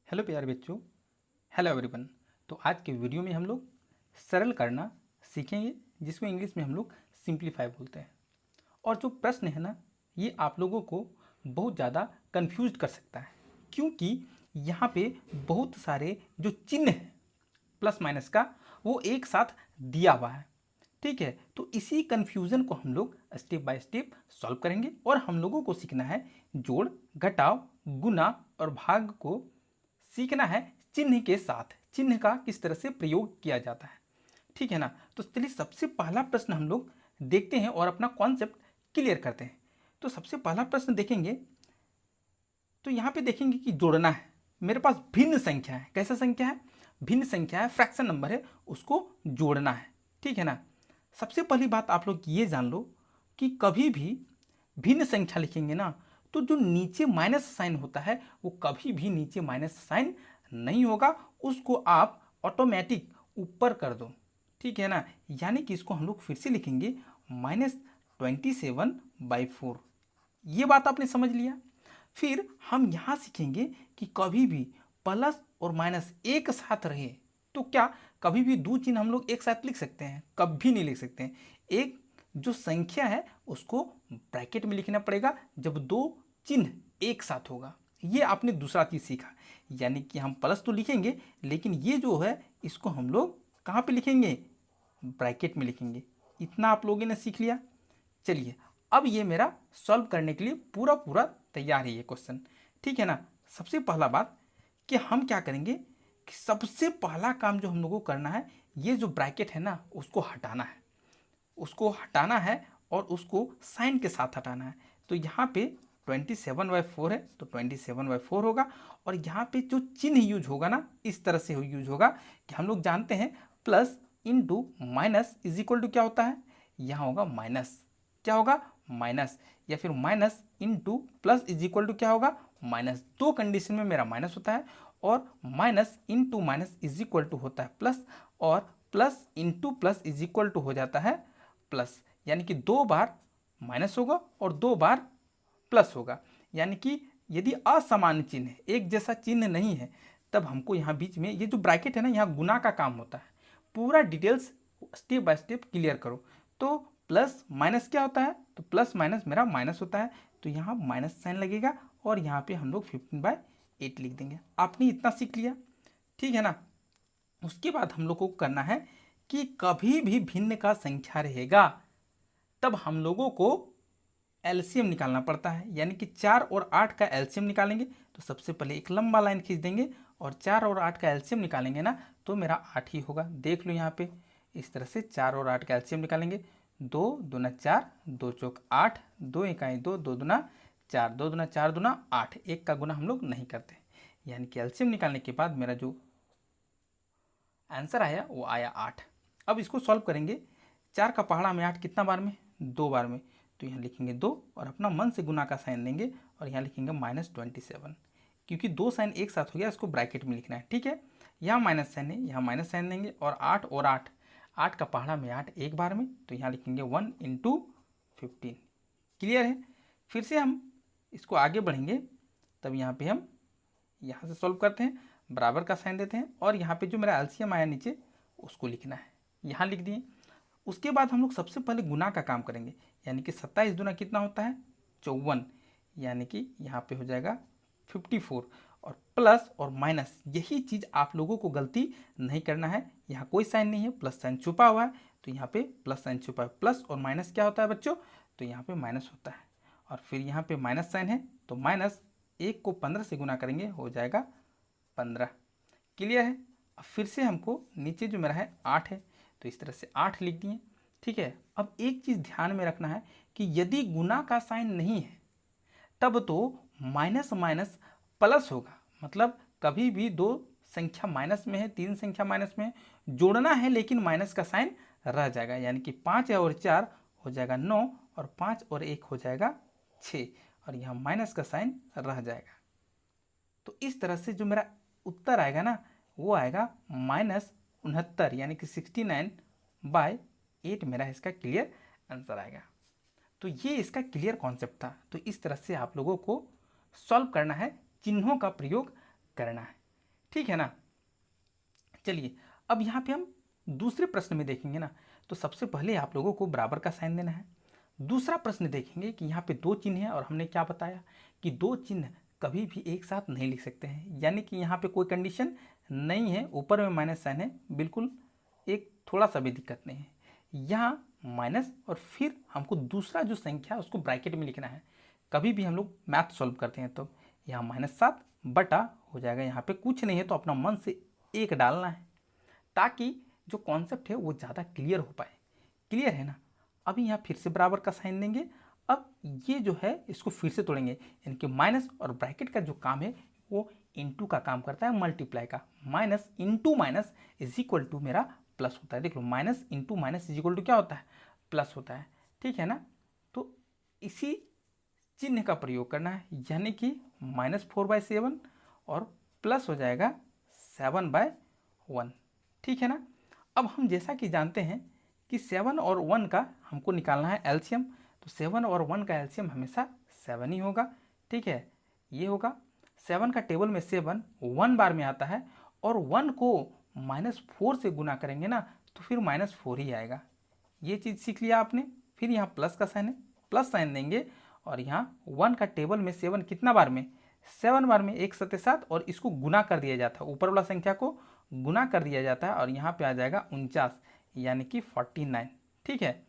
Hello प्यारे बच्चों। Hello everyone. तो आज के वीडियो में हम लोग सरल करना सीखेंगे, जिसको इंग्लिश में हम लोग सिंप्लीफाई बोलते हैं। और जो प्रश्न है ना, ये आप लोगों को बहुत ज़्यादा कंफ्यूज कर सकता है, क्योंकि यहाँ पे बहुत सारे जो चिन्ह है प्लस माइनस का, वो एक साथ दिया हुआ है। ठीक है, तो इसी कन्फ्यूज़न को हम लोग स्टेप बाय स्टेप सॉल्व करेंगे और हम लोगों को सीखना है जोड़, घटाव, गुना और भाग को सीखना है चिन्ह के साथ। चिन्ह का किस तरह से प्रयोग किया जाता है, ठीक है ना। तो चलिए सबसे पहला प्रश्न हम लोग देखते हैं और अपना कॉन्सेप्ट क्लियर करते हैं। तो सबसे पहला प्रश्न देखेंगे तो यहाँ पे देखेंगे कि जोड़ना है। मेरे पास भिन्न संख्या है। कैसा संख्या है? भिन्न संख्या है, फ्रैक्शन नंबर है, उसको जोड़ना है, ठीक है ना। सबसे पहली बात आप लोग ये जान लो कि कभी भी भिन्न संख्या लिखेंगे ना, तो जो नीचे माइनस साइन होता है वो कभी भी नीचे माइनस साइन नहीं होगा, उसको आप ऑटोमेटिक ऊपर कर दो, ठीक है ना। यानी कि इसको हम लोग फिर से लिखेंगे -27/4। ये बात आपने समझ लिया। फिर हम यहाँ सीखेंगे कि कभी भी प्लस और माइनस एक साथ रहे तो क्या कभी भी दो चिन्ह हम लोग एक साथ लिख सकते हैं? कभी नहीं लिख सकते हैं। एक जो संख्या है उसको ब्रैकेट में लिखना पड़ेगा जब दो चिन्ह एक साथ होगा। ये आपने दूसरा चीज़ सीखा, यानी कि हम प्लस तो लिखेंगे लेकिन ये जो है इसको हम लोग कहाँ पे लिखेंगे? ब्रैकेट में लिखेंगे। इतना आप लोगों ने सीख लिया। चलिए अब ये मेरा सॉल्व करने के लिए पूरा पूरा तैयार है ये क्वेश्चन, ठीक है ना। सबसे पहला बात कि हम क्या करेंगे कि सबसे पहला काम जो हम लोगों को करना है, ये जो ब्रैकेट है ना उसको हटाना है, उसको हटाना है और उसको साइन के साथ हटाना है। तो यहाँ पे 27/4 है तो 27/4 होगा। और यहाँ पे जो चिन्ह यूज होगा ना, इस तरह से यूज होगा कि हम लोग जानते हैं plus into minus is equal to क्या होता है? यहाँ होगा माइनस। क्या होगा? माइनस। या फिर minus into plus is equal to क्या होगा? माइनस। दो कंडीशन में मेरा माइनस होता है, और minus into minus is equal to होता है प्लस, और plus into plus is equal to हो जाता है प्लस। यानी कि दो बार माइनस होगा और दो बार प्लस होगा। यानी कि यदि असमान चिन्ह है, एक जैसा चिन्ह नहीं है, तब हमको यहाँ बीच में ये जो ब्रैकेट है ना, यहाँ गुना का काम होता है। पूरा details step by step clear करो। तो प्लस माइनस क्या होता है? तो प्लस माइनस मेरा माइनस होता है, तो यहाँ माइनस साइन लगेगा और यहाँ पे हम लोग 15/8 लिख देंगे। आपने इतना सीख लिया, ठीक है ना। उसके बाद हम लोग को करना है कि कभी भी भिन्न का संख्या रहेगा तब हम लोगों को एलसीएम निकालना पड़ता है। यानी कि 4 और 8 का एलसीएम निकालेंगे तो सबसे पहले एक लंबा लाइन खींच देंगे और 4 और 8 का एलसीएम निकालेंगे ना, तो मेरा 8 ही होगा। देख लो यहाँ पे इस तरह से 4 और 8 का एलसीएम निकालेंगे। 2 दूना 4, 2 चौक 8, 2 इकाई 2, 2 दूना 4, 2 दूना 4 दूना 8। एक का गुना हम लोग नहीं करते। यानी कि एलसीएम निकालने के बाद मेरा जो आंसर आया वो आया 8। अब इसको सॉल्व करेंगे। 4 का पहाड़ा में 8 कितना बार में? 2 बार में। तो यहाँ लिखेंगे 2 और अपना मन से गुना का साइन देंगे और यहाँ लिखेंगे -27। क्योंकि दो साइन एक साथ हो गया, इसको ब्रैकेट में लिखना है, ठीक है। यहाँ माइनस साइन है, यहाँ माइनस साइन देंगे और 8 और 8, 8 का पहाड़ा में 8 एक बार में, तो यहाँ लिखेंगे 1 × 15। क्लियर है। फिर से हम इसको आगे बढ़ेंगे, तब यहाँ पे हम यहाँ से सॉल्व करते हैं, बराबर का साइन देते हैं और यहाँ पे जो मेरा एलसीएम आया नीचे उसको लिखना है, यहाँ लिख दिए। उसके बाद हम लोग सबसे पहले गुना का काम करेंगे। यानी कि 27 दूना कितना होता है? 54। यानी कि यहाँ पे हो जाएगा 54। और प्लस और माइनस, यही चीज़ आप लोगों को गलती नहीं करना है। यहाँ कोई साइन नहीं है, प्लस साइन छुपा हुआ है, तो यहाँ पे प्लस साइन छुपा है। प्लस और माइनस क्या होता है बच्चों? तो यहाँ पे माइनस होता है। और फिर यहाँ पे माइनस साइन है, तो माइनस 1 को 15 से गुना करेंगे, हो जाएगा 15। क्लियर है। अब फिर से हमको नीचे जो मेरा है 8 है, तो इस तरह से 8 लिख दिए, ठीक है। अब एक चीज़ ध्यान में रखना है कि यदि गुना का साइन नहीं है तब तो माइनस माइनस प्लस होगा। मतलब कभी भी दो संख्या माइनस में है, तीन संख्या माइनस में है, जोड़ना है लेकिन माइनस का साइन रह जाएगा। यानी कि 5 और 4 हो जाएगा 9 और 5 और 1 हो जाएगा 6 और यहाँ माइनस का साइन रह जाएगा। तो इस तरह से जो मेरा उत्तर आएगा ना, वो आएगा -69, यानी कि 69/8 मेरा इसका क्लियर आंसर आएगा। तो ये इसका क्लियर कॉन्सेप्ट था। तो इस तरह से आप लोगों को सॉल्व करना है, चिन्हों का प्रयोग करना है। ठीक है ना। चलिए अब यहाँ पे हम दूसरे प्रश्न में देखेंगे ना, तो सबसे पहले आप लोगों को बराबर का साइन देना है। दूसरा प्रश्न देखेंगे कि यहाँ पे दो चिन्ह हैं और हमने क्या बताया कि दो चिन्ह कभी भी एक साथ नहीं लिख सकते हैं, यानी कि यहाँ पे कोई कंडीशन नहीं है। ऊपर में माइनस साइन है, बिल्कुल एक थोड़ा सा भी दिक्कत नहीं है। यहाँ माइनस और फिर हमको दूसरा जो संख्या उसको ब्रैकेट में लिखना है। कभी भी हम लोग मैथ सॉल्व करते हैं तो यहाँ -7 बटा हो जाएगा, यहाँ पे कुछ नहीं है तो अपना मन से एक डालना है ताकि जो कॉन्सेप्ट है वो ज़्यादा क्लियर हो पाए। क्लियर है ना। अभी यहाँ फिर से बराबर का साइन देंगे। अब ये जो है इसको फिर से तोड़ेंगे, यानी कि माइनस और ब्रैकेट का जो काम है वो इनटू का काम करता है, मल्टीप्लाई का। Minus into minus is equal to मेरा प्लस होता है। देख लो, minus into minus is equal to क्या होता है, प्लस होता है। ठीक है ना। तो इसी चिन्ह का प्रयोग करना है, यानी कि -4/7 और प्लस हो जाएगा 7/1। ठीक है ना। अब हम जैसा कि जानते हैं कि 7 और 1 का हमको निकालना है एलसीएम, तो 7 और 1 का एलसीएम हमेशा 7 ही होगा। ठीक है, ये होगा 7 का टेबल में 7 1 बार में आता है और 1 को -4 से गुना करेंगे ना तो फिर -4 ही आएगा। ये चीज़ सीख लिया आपने। फिर यहाँ प्लस का साइन है, प्लस साइन देंगे और यहाँ 1 का टेबल में 7 कितना बार में, 7 बार में, 1 7 7 और इसको गुना कर दिया जाता है, ऊपर वाला संख्या को गुना कर दिया जाता है और यहाँ पे आ जाएगा 49 यानी कि 49। ठीक है।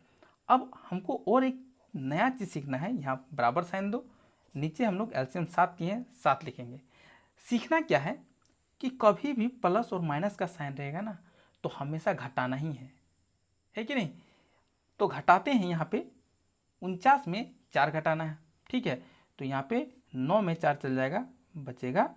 अब हमको और एक नया चीज़ सीखना है। यहाँ बराबर साइन दो, नीचे हम लोग एलसीएम 7 किए हैं, 7 लिखेंगे। सीखना क्या है कि कभी भी प्लस और माइनस का साइन रहेगा ना तो हमेशा घटाना ही है कि नहीं। तो घटाते हैं, यहाँ पे 49 में 4 घटाना है। ठीक है, तो यहाँ पे 9 में 4 चल जाएगा, बचेगा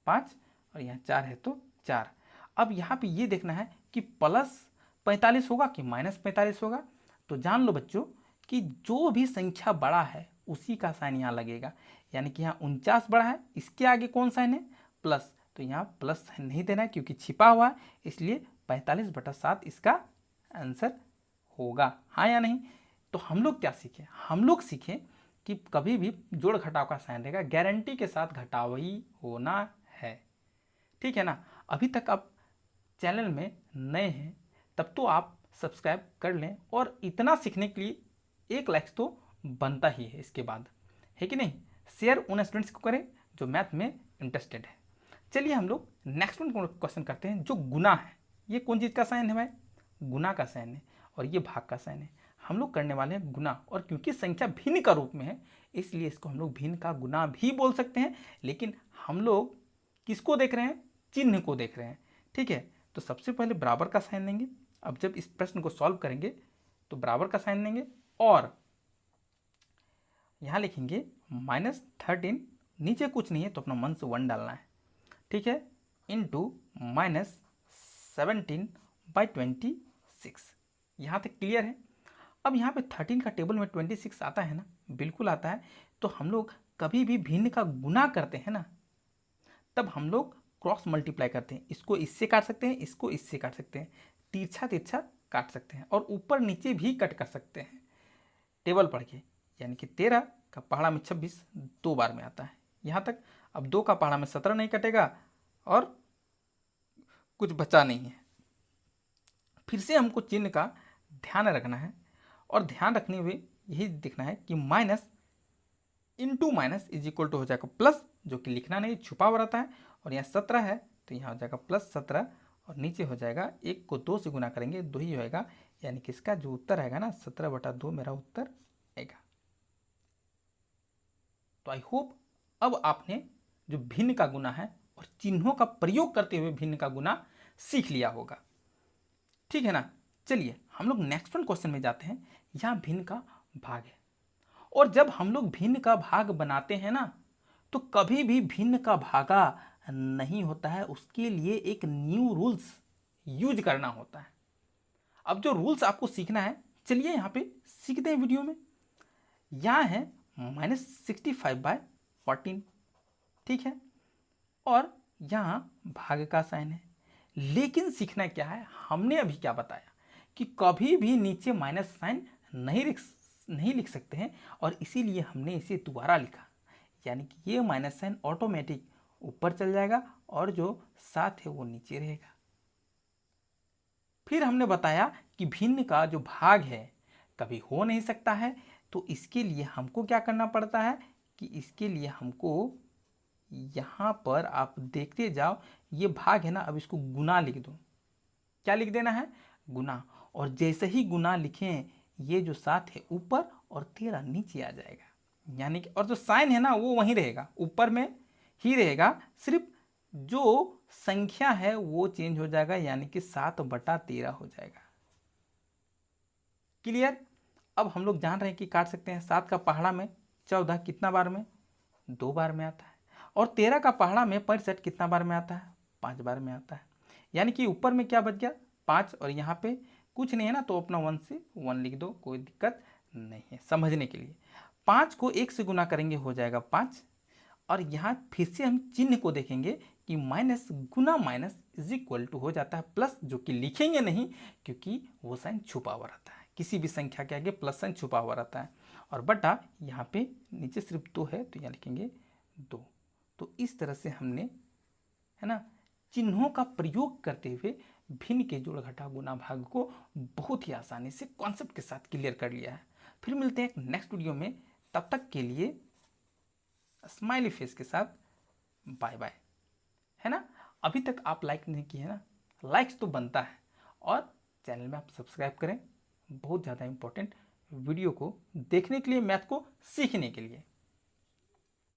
5 और यहाँ 4 है तो 4। अब यहाँ पे ये देखना है कि प्लस 45 होगा कि -45 होगा। तो जान लो बच्चों कि जो भी संख्या बड़ा है उसी का साइन यहाँ लगेगा, यानी कि यहाँ 49 बड़ा है, इसके आगे कौन साइन है, प्लस। तो यहाँ प्लस साइन नहीं देना है क्योंकि छिपा हुआ है, इसलिए 45/7 इसका आंसर होगा। हाँ या नहीं। तो हम लोग क्या सीखें, हम लोग सीखें कि कभी भी जोड़ घटाव का साइन रहेगा, गारंटी के साथ घटाव ही होना है। ठीक है ना। अभी तक आप चैनल में नए हैं तब तो आप सब्सक्राइब कर लें, और इतना सीखने के लिए 1 लाइक तो बनता ही है इसके बाद, है कि नहीं। शेयर उन स्टूडेंट्स को करें जो मैथ में इंटरेस्टेड है। चलिए हम लोग नेक्स्ट क्वेश्चन करते हैं, जो गुना है। ये कौन चीज़ का साइन है भाई, गुना का साइन है, और ये भाग का साइन है। हम लोग करने वाले हैं गुना, और क्योंकि संख्या भिन्न का रूप में है इसलिए इसको हम लोग भिन्न का गुना भी बोल सकते हैं, लेकिन हम लोग किसको देख रहे हैं, चिन्ह को देख रहे हैं। ठीक है, तो सबसे पहले बराबर का साइन देंगे। अब जब इस प्रश्न को सॉल्व करेंगे तो बराबर का साइन देंगे और यहाँ लिखेंगे -13, नीचे कुछ नहीं है तो अपना मन से 1 डालना है। ठीक है, इंटू -17/26। यहाँ तक क्लियर है। अब यहाँ पे 13 का टेबल में 26 आता है ना, बिल्कुल आता है। तो हम लोग कभी भी भिन्न का गुना करते हैं ना तब हम लोग क्रॉस मल्टीप्लाई करते हैं। इसको इससे काट सकते हैं, इसको इससे काट सकते हैं, तिरछा तिरछा काट सकते हैं, और ऊपर नीचे भी कट कर सकते हैं टेबल पढ़ के। यानी कि 13 का पहाड़ा में 26 2 बार में आता है यहाँ तक। अब 2 का पहाड़ा में 17 नहीं कटेगा और कुछ बचा नहीं है। फिर से हमको चिन्ह का ध्यान रखना है, और ध्यान रखने हुए यही देखना है कि minus into minus is equal to हो जाएगा प्लस, जो कि लिखना नहीं, छुपा हुआ रहता है। और यहाँ 17 है तो यहाँ हो जाएगा +17, और नीचे हो जाएगा 1 को 2 से गुना करेंगे 2 ही होएगा, यानी कि इसका जो उत्तर आएगा ना 17/2 मेरा उत्तर आएगा। तो आई होप अब आपने जो भिन्न का गुना है और चिन्हों का प्रयोग करते हुए भिन्न का गुना सीख लिया होगा। ठीक है ना। चलिए हम लोग नेक्स्ट वन क्वेश्चन में जाते हैं। यहाँ भिन्न का भाग है, और जब हम लोग भिन्न का भाग बनाते हैं ना तो कभी भी भिन्न का भागा नहीं होता है, उसके लिए एक न्यू रूल्स यूज करना होता है। अब जो रूल्स आपको सीखना है, चलिए यहाँ पे सीखते हैं वीडियो में। यहाँ है -65/14। ठीक है, और यहाँ भाग का साइन है। लेकिन सीखना क्या है, हमने अभी क्या बताया कि कभी भी नीचे माइनस साइन नहीं लिख सकते हैं, और इसीलिए हमने इसे दोबारा लिखा, यानी कि ये माइनस साइन ऑटोमेटिक ऊपर चल जाएगा और जो 7 है वो नीचे रहेगा। फिर हमने बताया कि भिन्न का जो भाग है कभी हो नहीं सकता है, तो इसके लिए हमको क्या करना पड़ता है कि इसके लिए हमको यहाँ पर आप देखते जाओ, ये भाग है ना, अब इसको गुना लिख दो। क्या लिख देना है? गुना। और जैसे ही गुना लिखें, ये जो 7 है ऊपर और 13 नीचे आ जाएगा, यानी कि और जो साइन है ना वो वहीं रहेगा, ऊपर में ही रहेगा, सिर्फ जो संख्या है वो चेंज हो जाएगा, यानी कि 7/13 हो जाएगा। क्लियर? अब हम लोग जान रहे हैं कि काट सकते हैं। 7 का पहाड़ा में 14 कितना बार में? 2 बार में आता है। और 13 का पहाड़ा में 65 कितना बार में आता है? 5 बार में आता है। यानी कि ऊपर में क्या बच गया? 5, और यहाँ पे कुछ नहीं है ना, तो अपना 1 से 1 लिख दो, कोई दिक्कत नहीं है समझने के लिए। 5 को 1 से गुना करेंगे हो जाएगा 5, और यहाँ फिर से हम चिन्ह को देखेंगे कि माइनस गुना माइनस इज इक्वल टू हो जाता है प्लस, जो कि लिखेंगे नहीं क्योंकि वो साइन छुपा हुआ रहता है, किसी भी संख्या के आगे प्लस साइन छुपा हुआ रहता है। और बटा यहाँ पे नीचे सिर्फ 2 है तो यहाँ लिखेंगे 2। तो इस तरह से हमने, है ना, चिन्हों का प्रयोग करते हुए भिन्न के जोड़ घटा गुना भाग को बहुत ही आसानी से कॉन्सेप्ट के साथ क्लियर कर लिया है। फिर मिलते हैं एक नेक्स्ट वीडियो में, तब तक के लिए स्माइली फेस के साथ बाय बाय, है ना। अभी तक आप लाइक नहीं किए है ना, लाइक्स तो बनता है, और चैनल में आप सब्सक्राइब करें, बहुत ज़्यादा इंपॉर्टेंट वीडियो को देखने के लिए, मैथ को सीखने के लिए।